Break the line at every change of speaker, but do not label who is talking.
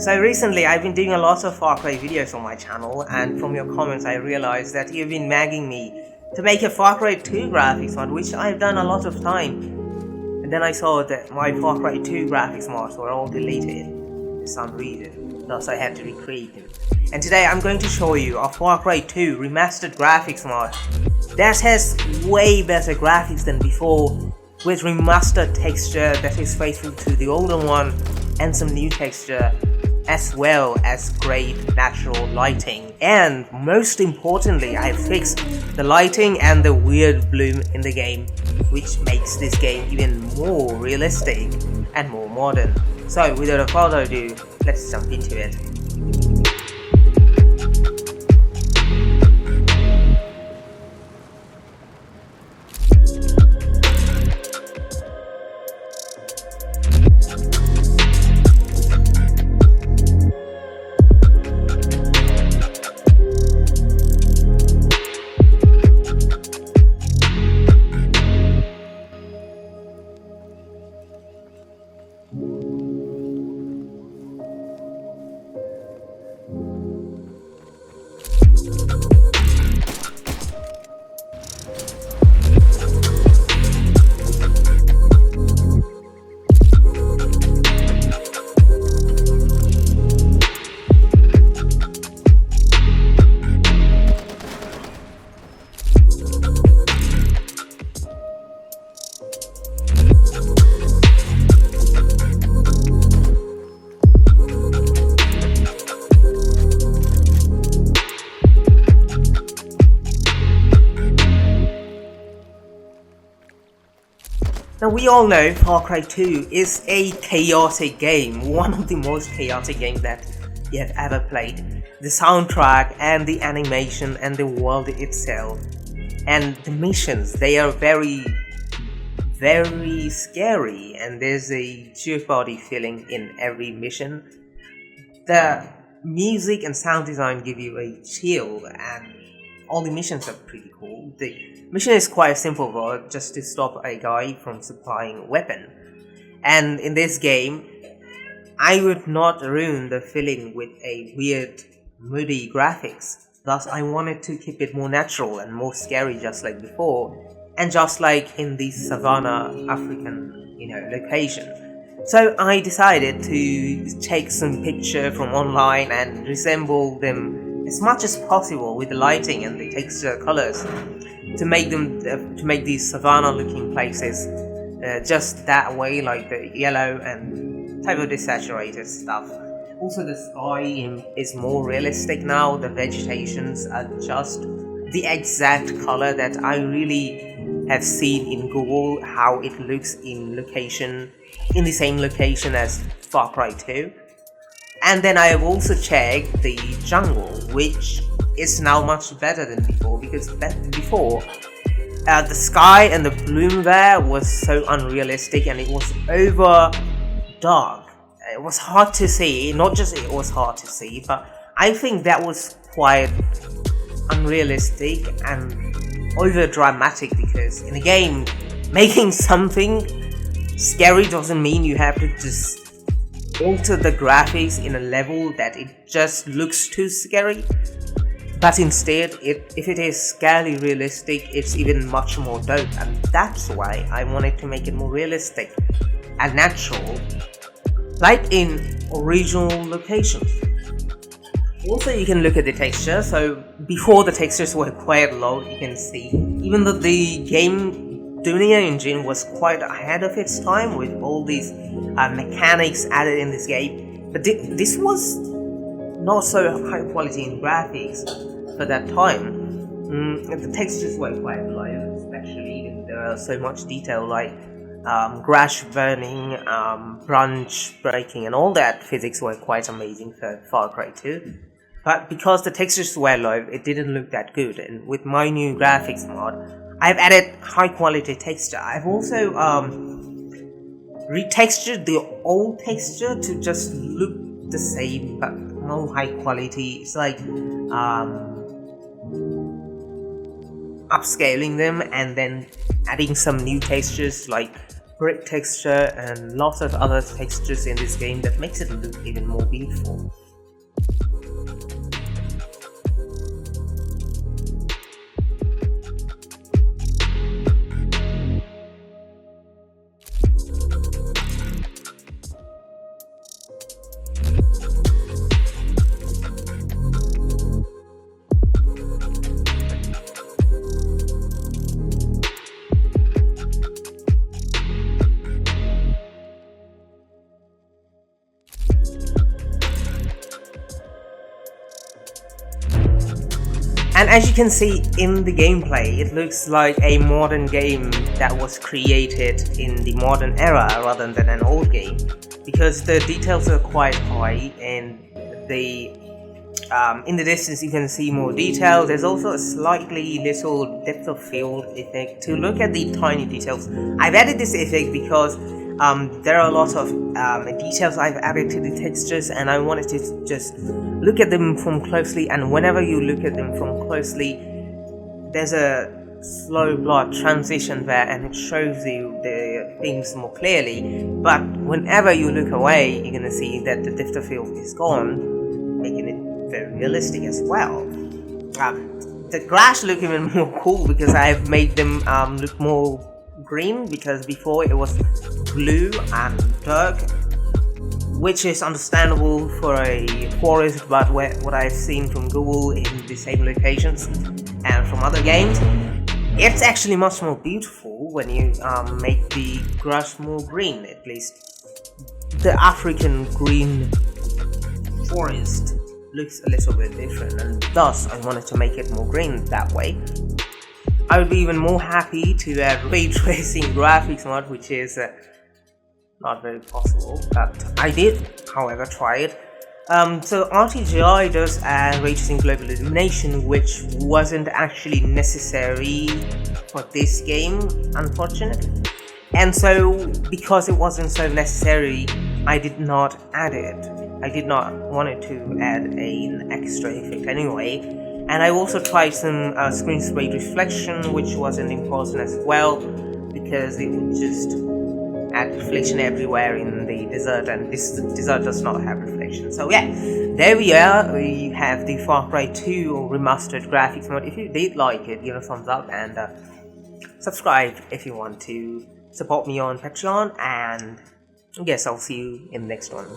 So recently I've been doing a lot of Far Cry videos on my channel, and from your comments I realized that you've been nagging me to make a Far Cry 2 graphics mod, which I've done a lot of time. And then I saw that my Far Cry 2 graphics mods were all deleted for some reason, thus I had to recreate them. And today I'm going to show you a Far Cry 2 remastered graphics mod that has way better graphics than before, with remastered texture that is faithful to the older one and some new texture, as well as great natural lighting. And most importantly, I have fixed the lighting and the weird bloom in the game, which makes this game even more realistic and more modern. So without further ado, let's jump into it. Now we all know Far Cry 2 is a chaotic game, one of the most chaotic games that you have ever played. The soundtrack and the animation and the world itself and the missions, they are very scary, and there's a jeopardy feeling in every mission. The music and sound design give you a chill, and all the missions are pretty cool. The mission is quite simple though, just to stop a guy from supplying a weapon. And in this game, I would not ruin the feeling with a weird, moody graphics. Thus, I wanted to keep it more natural and more scary, just like before, and just like in the Savannah African, location. So I decided to take some picture from online and resemble them as much as possible with the lighting and the texture colors to make these savannah looking places just that way, like the yellow and type of desaturated stuff. Also, the sky is more realistic now. The vegetations are just the exact color that I really have seen in Google, how it looks in the same location as Far Cry 2. And then I have also checked the jungle, which is now much better than before, because before the sky and the bloom there was so unrealistic and it was over dark. It was hard to see, not just it was hard to see, but I think that was quite unrealistic and over dramatic, because in a game, making something scary doesn't mean you have to just alter the graphics in a level that it just looks too scary, but instead if it is scarily realistic, it's even much more dope. And that's why I wanted to make it more realistic and natural, like in original locations. Also, you can look at the texture. So before, the textures were quite low, you can see, even though the game Dunia engine was quite ahead of its time with all these mechanics added in this game, but this was not so high quality in graphics for that time. The textures were quite low, especially if there are so much detail like crash burning, branch breaking, and all that physics were quite amazing for Far Cry 2. But because the textures were low, it didn't look that good. And with my new graphics mod, I've added high quality texture. I've also retextured the old texture to just look the same, but no high quality. It's like upscaling them and then adding some new textures like brick texture and lots of other textures in this game that makes it look even more beautiful. And as you can see in the gameplay, it looks like a modern game that was created in the modern era rather than an old game, because the details are quite high, and in the distance you can see more detail. There's also a slightly little depth of field effect to look at the tiny details. I've added this effect because there are a lot of details I've added to the textures, and I wanted to just look at them from closely. And whenever you look at them from closely, there's a slow blood transition there, and it shows you the things more clearly. But whenever you look away, you're gonna see that the depth of field is gone, making it very realistic as well. The grass look even more cool because I've made them look more green, because before it was blue and dark, which is understandable for a forest, but what I've seen from Google in the same locations and from other games, it's actually much more beautiful when you make the grass more green. At least the African green forest looks a little bit different, and thus I wanted to make it more green that way. I would be even more happy to add ray tracing graphics mod, which is not very possible, but I did, however, try it. So RTGI does add ray tracing global illumination, which wasn't actually necessary for this game, unfortunately. And so, because it wasn't so necessary, I did not add it. I did not want it to add an extra effect anyway. And I also tried some screen spray reflection, which wasn't important as well, because it would just add reflection everywhere in the desert, and this desert does not have reflection. So yeah, there we are. We have the Far Cry 2 remastered graphics mod. If you did like it, give a thumbs up, and subscribe if you want to support me on Patreon, and I guess I'll see you in the next one.